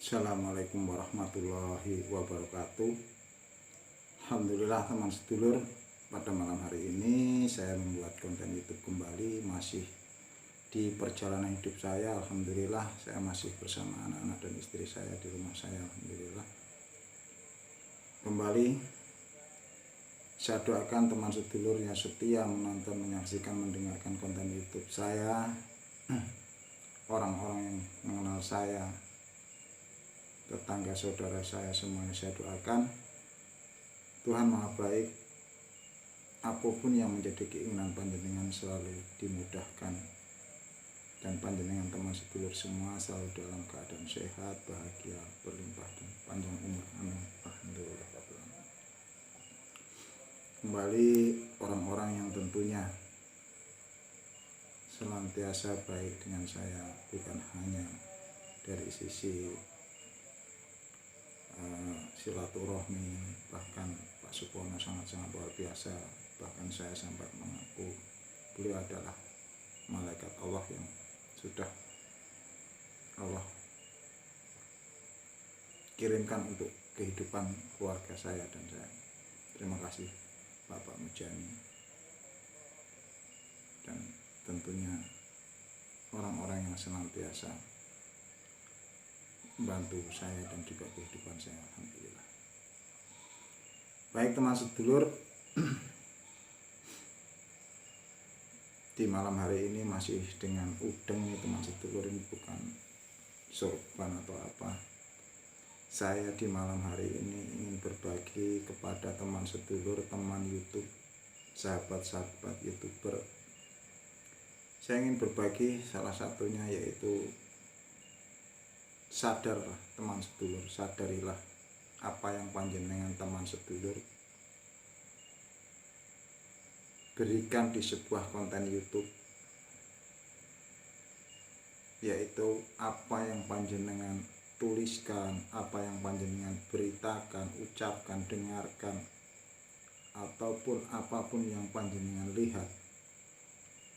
Assalamualaikum warahmatullahi wabarakatuh. Alhamdulillah teman sedulur, pada malam hari ini saya membuat konten YouTube kembali, masih di perjalanan hidup saya. Alhamdulillah saya masih bersama anak-anak dan istri saya di rumah saya. Alhamdulillah kembali saya doakan teman sedulur yang setia menonton, menyaksikan, mendengarkan konten YouTube saya, orang-orang yang mengenal saya, tetangga saudara saya, semuanya saya doakan Tuhan Maha Baik, apapun yang menjadi keinginan panjenengan selalu dimudahkan, dan panjenengan teman sedulur semua selalu dalam keadaan sehat, bahagia, berlimpah dan panjang umur. Amin. Alhamdulillah. Kembali orang-orang yang tentunya senantiasa baik dengan saya, bukan hanya dari sisi silaturahmi, bahkan Pak Supono sangat-sangat luar biasa. Bahkan saya sampai mengaku beliau adalah malaikat Allah yang sudah Allah kirimkan untuk kehidupan keluarga saya dan saya. Terima kasih Bapak Mujani, dan tentunya orang-orang yang senantiasa membantu saya dan juga kehidupan saya. Alhamdulillah. Baik teman sedulur, di malam hari ini masih dengan udeng nih teman sedulur, ini bukan sorban atau apa. Saya di malam hari ini ingin berbagi kepada teman sedulur, teman YouTube, sahabat-sahabat YouTuber. Saya ingin berbagi salah satunya yaitu sadarlah teman sedulur, sadarilah apa yang panjenengan teman sedulur berikan di sebuah konten YouTube, yaitu apa yang panjenengan tuliskan, apa yang panjenengan beritakan, ucapkan, dengarkan, ataupun apapun yang panjenengan lihat,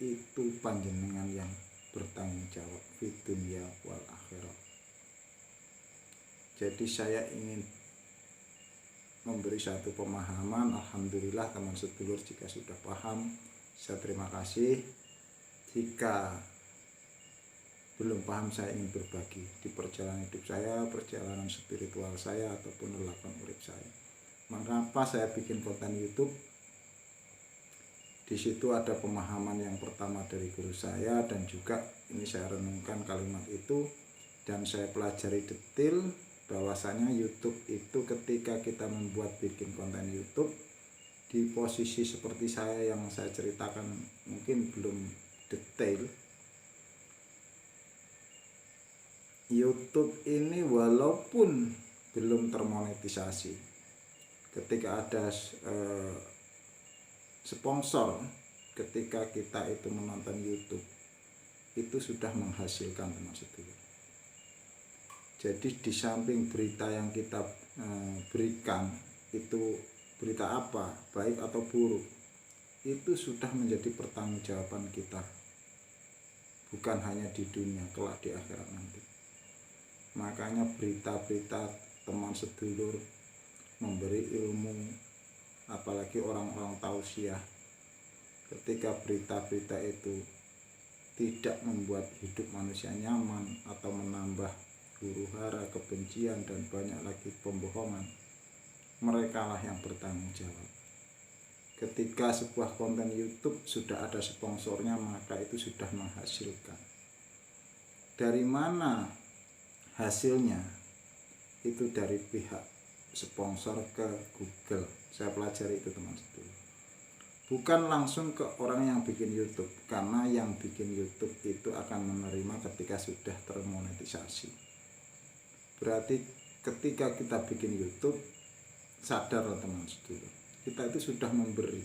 itu panjenengan yang bertanggung jawab di dunia wal akhirat. Jadi saya ingin memberi satu pemahaman. Alhamdulillah teman sedulur jika sudah paham, saya terima kasih. Jika belum paham, saya ingin berbagi di perjalanan hidup saya, perjalanan spiritual saya, ataupun lelakuan urip saya. Mengapa saya bikin konten YouTube? Di situ ada pemahaman yang pertama dari guru saya, dan juga ini saya renungkan kalimat itu dan saya pelajari detail bahwasanya YouTube itu ketika kita membuat bikin konten YouTube di posisi seperti saya yang saya ceritakan mungkin belum detail. YouTube ini walaupun belum termonetisasi, ketika ada sponsor, ketika kita itu menonton YouTube, itu sudah menghasilkan teman sedulur. Jadi di samping berita yang kita berikan, itu berita apa, baik atau buruk, itu sudah menjadi pertanggungjawaban kita, bukan hanya di dunia, kelak di akhirat nanti. Makanya berita-berita teman sedulur memberi ilmu, apalagi orang-orang tausiah, ketika berita-berita itu tidak membuat hidup manusia nyaman atau menambah huru-hara, kebencian, dan banyak lagi pembohongan, merekalah yang bertanggung jawab. Ketika sebuah konten YouTube sudah ada sponsornya, maka itu sudah menghasilkan. Dari mana hasilnya? Itu dari pihak sponsor ke Google. Saya pelajari itu teman sedulur. Bukan langsung ke orang yang bikin YouTube, karena yang bikin YouTube itu akan menerima ketika sudah termonetisasi. Berarti ketika kita bikin YouTube, sadarlah teman sedulur, kita itu sudah memberi,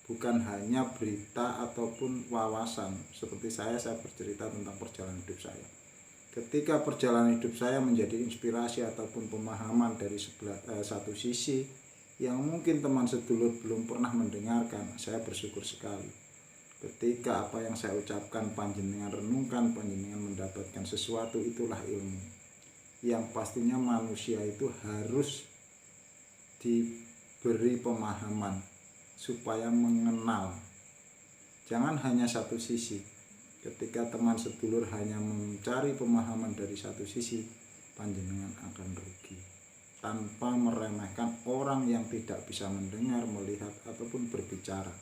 bukan hanya berita ataupun wawasan. Seperti saya bercerita tentang perjalanan hidup saya. Ketika perjalanan hidup saya menjadi inspirasi ataupun pemahaman dari satu sisi yang mungkin teman sedulur belum pernah mendengarkan, saya bersyukur sekali. Ketika apa yang saya ucapkan panjenengan renungkan, panjenengan mendapatkan sesuatu, itulah ilmu. yang pastinya manusia itu harus diberi pemahaman supaya mengenal. Jangan hanya satu sisi. Ketika teman sedulur hanya mencari pemahaman dari satu sisi, panjenengan akan rugi. Tanpa meremehkan orang yang tidak bisa mendengar, melihat, ataupun berbicara.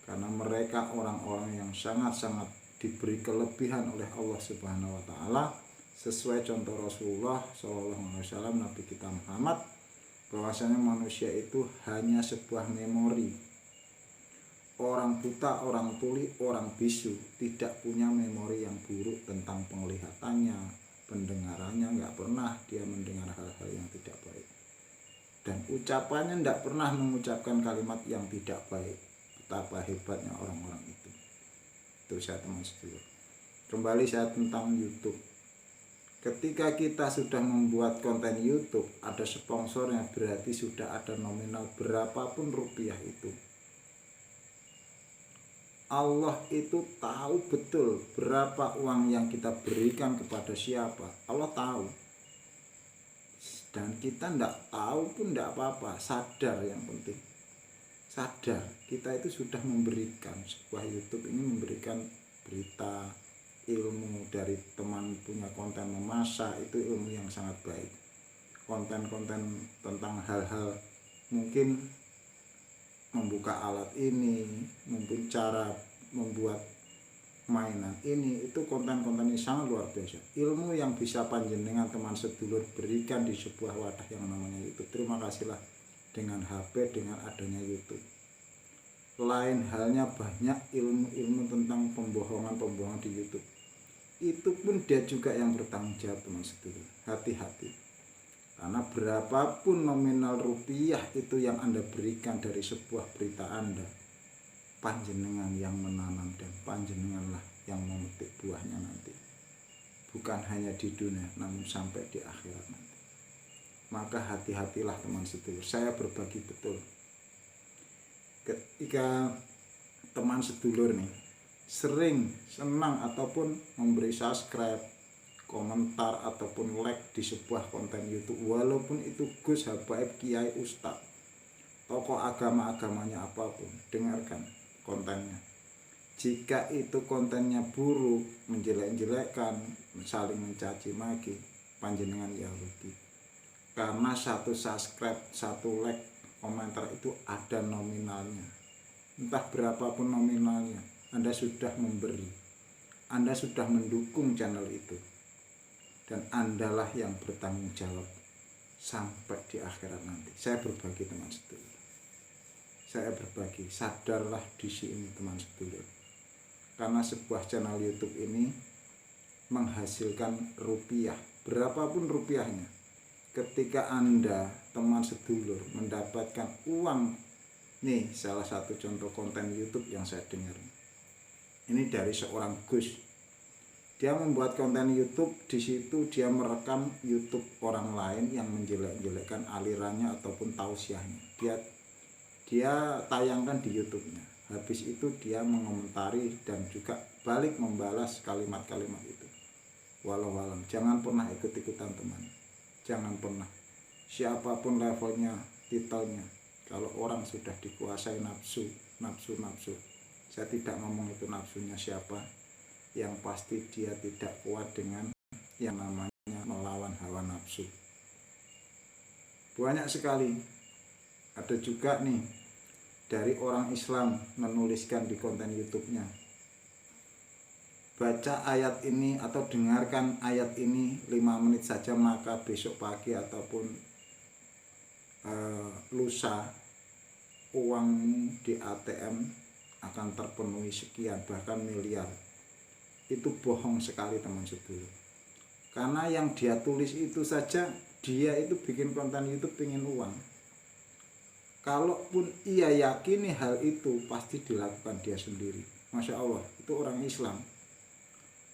Karena mereka orang-orang yang sangat-sangat diberi kelebihan oleh Allah Subhanahu wa Ta'ala, sesuai contoh Rasulullah SAW, Nabi kita Muhammad, bahwasanya manusia itu hanya sebuah memori. Orang buta, orang tuli, orang bisu tidak punya memori yang buruk tentang penglihatannya, pendengarannya. Nggak pernah dia mendengar hal-hal yang tidak baik, dan ucapannya tidak pernah mengucapkan kalimat yang tidak baik. Betapa hebatnya orang-orang itu. Itu saya teman sedulur. Kembali saya tentang YouTube. Ketika kita sudah membuat konten YouTube, ada sponsornya, berarti sudah ada nominal berapapun rupiah itu. Allah itu tahu betul berapa uang yang kita berikan kepada siapa. Allah tahu. Dan kita tidak tahu pun tidak apa-apa. Sadar, yang penting sadar kita itu sudah memberikan. Sebuah YouTube ini memberikan berita, ilmu dari teman punya konten memasak, itu ilmu yang sangat baik. Konten-konten tentang hal-hal mungkin membuka alat ini, mungkin cara membuat mainan ini, itu konten-konten ini sangat luar biasa. Ilmu yang bisa panjenengan teman sedulur berikan di sebuah wadah yang namanya YouTube. Terima kasihlah dengan HP, dengan adanya YouTube. Lain halnya banyak ilmu-ilmu tentang pembohongan-pembohongan di YouTube. Itu pun dia juga yang bertanggung jawab teman sedulur. Hati-hati. Karena berapapun nominal rupiah itu yang Anda berikan dari sebuah berita Anda, panjenengan yang menanam dan panjenenganlah yang memetik buahnya nanti. Bukan hanya di dunia, namun sampai di akhirat nanti. Maka hati-hatilah teman sedulur. Saya berbagi betul. Ketika teman sedulur nih sering senang ataupun memberi subscribe, komentar ataupun like di sebuah konten YouTube, walaupun itu Gus, Habaib, Kiai, Ustadz, tokoh agama-agamanya apapun, dengarkan kontennya. Jika itu kontennya buruk, menjelek-jelekkan, saling mencaci maki, panjenengan ya rugi. Karena satu subscribe, satu like, komentar itu ada nominalnya. Entah berapapun nominalnya, Anda sudah memberi, Anda sudah mendukung channel itu. Dan Andalah yang bertanggung jawab sampai di akhirat nanti. Saya berbagi teman sedulur. Saya berbagi, sadarlah di sini teman sedulur. Karena sebuah channel YouTube ini menghasilkan rupiah, berapapun rupiahnya. Ketika Anda teman sedulur mendapatkan uang, nih salah satu contoh konten YouTube yang saya dengar. Ini dari seorang Gus. Dia membuat konten YouTube, di situ dia merekam YouTube orang lain yang menjelek-jelekkan alirannya ataupun tausiahnya. Dia tayangkan di YouTube-nya. Habis itu dia mengomentari dan juga balik membalas kalimat-kalimat itu. Walau alam, jangan pernah ikut-ikutan teman. Jangan pernah. Siapapun levelnya, titelnya, kalau orang sudah dikuasai nafsu. Saya tidak ngomong itu nafsunya siapa. Yang pasti dia tidak kuat dengan yang namanya melawan hawa nafsu. Banyak sekali. Ada juga nih dari orang Islam menuliskan di konten YouTube-nya, baca ayat ini atau dengarkan ayat ini 5 menit saja, maka besok pagi ataupun lusa uang di ATM akan terpenuhi sekian, bahkan miliar. Itu bohong sekali teman sedulur. Karena yang dia tulis itu saja, dia itu bikin konten YouTube pengen uang. Kalaupun ia yakini hal itu, pasti dilakukan dia sendiri. Masya Allah, itu orang Islam.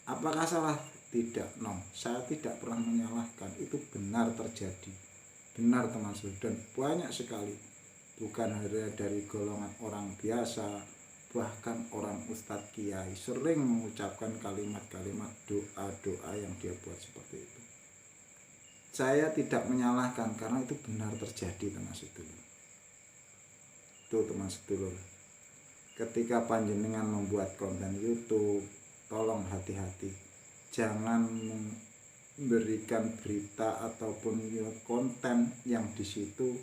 Apakah salah? Tidak, no. Saya tidak pernah menyalahkan. Itu benar terjadi. Benar teman sedulur. Dan banyak sekali. Bukan hanya dari golongan orang biasa, bahkan orang ustadz kiai sering mengucapkan kalimat-kalimat doa-doa yang dia buat seperti itu. saya tidak menyalahkan karena itu benar terjadi teman sedulur. Itu teman sedulur. Ketika panjenengan membuat konten YouTube, tolong hati-hati. Jangan memberikan berita ataupun konten yang di situ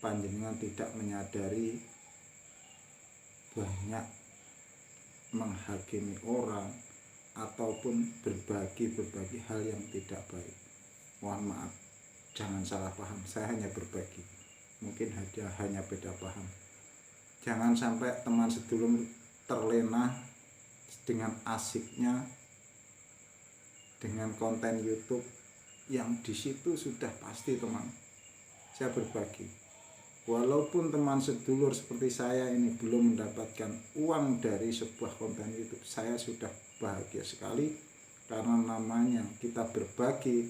panjenengan tidak menyadari banyak menghakimi orang ataupun berbagi hal yang tidak baik. Mohon maaf, jangan salah paham, saya hanya berbagi, mungkin hanya beda paham. Jangan sampai teman sedulur terlena dengan asiknya dengan konten YouTube yang di situ sudah pasti teman. Saya berbagi, walaupun teman sedulur seperti saya ini belum mendapatkan uang dari sebuah konten YouTube, saya sudah bahagia sekali. Karena namanya kita berbagi,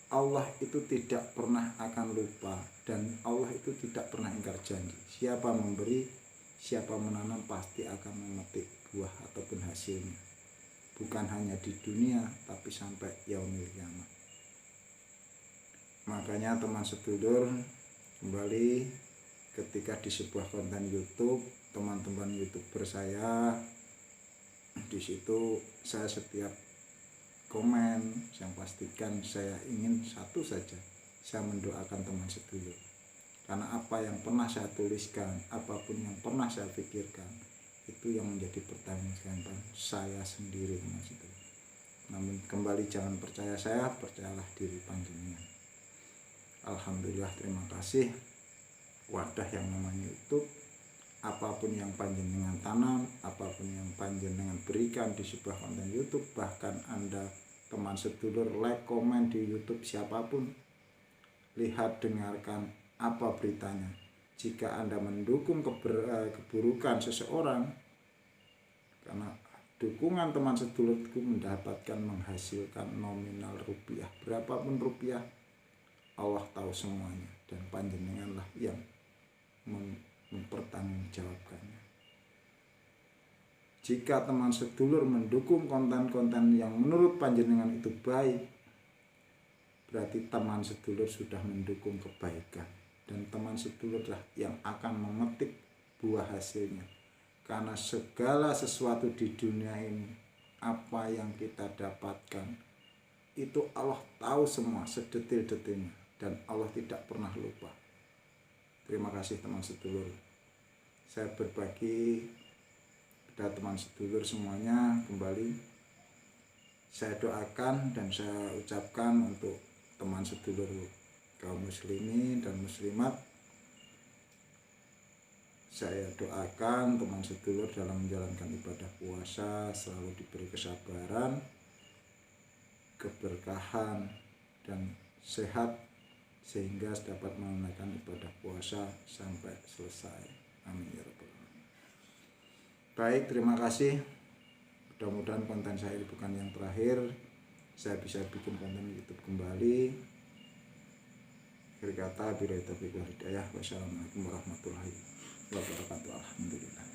Allah itu tidak pernah akan lupa, dan Allah itu tidak pernah ingkar janji. Siapa memberi, siapa menanam pasti akan memetik buah ataupun hasilnya. Bukan hanya di dunia, tapi sampai yaumil kiamat. Makanya teman sedulur, kembali ketika di sebuah konten YouTube, teman-teman YouTuber saya, di situ saya setiap komen, saya pastikan saya ingin satu saja, saya mendoakan teman sedulur. Karena apa yang pernah saya tuliskan, apapun yang pernah saya pikirkan, itu yang menjadi pertanggungjawaban saya sendiri teman sedulur. Namun kembali jangan percaya saya, percayalah diri panjenengan. Alhamdulillah, terima kasih wadah yang namanya YouTube. Apapun yang panjenengan tanam, apapun yang panjenengan berikan di sebuah konten YouTube, bahkan Anda teman sedulur like, komen di YouTube siapapun, lihat, dengarkan apa beritanya. Jika Anda mendukung keburukan seseorang, karena dukungan teman sedulur itu mendapatkan menghasilkan nominal rupiah, berapapun rupiah, Allah tahu semuanya, dan panjenenganlah yang mempertanggungjawabkannya. Jika teman sedulur mendukung konten-konten yang menurut panjenengan itu baik, berarti teman sedulur sudah mendukung kebaikan, dan teman sedulurlah yang akan memetik buah hasilnya. Karena segala sesuatu di dunia ini, apa yang kita dapatkan, itu Allah tahu semua sedetil-detilnya, dan Allah tidak pernah lupa. Terima kasih teman sedulur. Saya berbagi pada teman sedulur semuanya. Kembali saya doakan dan saya ucapkan untuk teman sedulur kaum muslimin dan muslimat. Saya doakan teman sedulur dalam menjalankan ibadah puasa selalu diberi kesabaran, keberkahan, dan sehat, sehingga dapat menunaikan ibadah puasa sampai selesai. Amin ya rabbal alamin. Baik, terima kasih. Mudah-mudahan konten saya ini bukan yang terakhir. Saya bisa bikin konten YouTube kembali. Akhir kata, billahi taufiq wal hidayah. Wassalamualaikum warahmatullahi wabarakatuh. Alhamdulillah.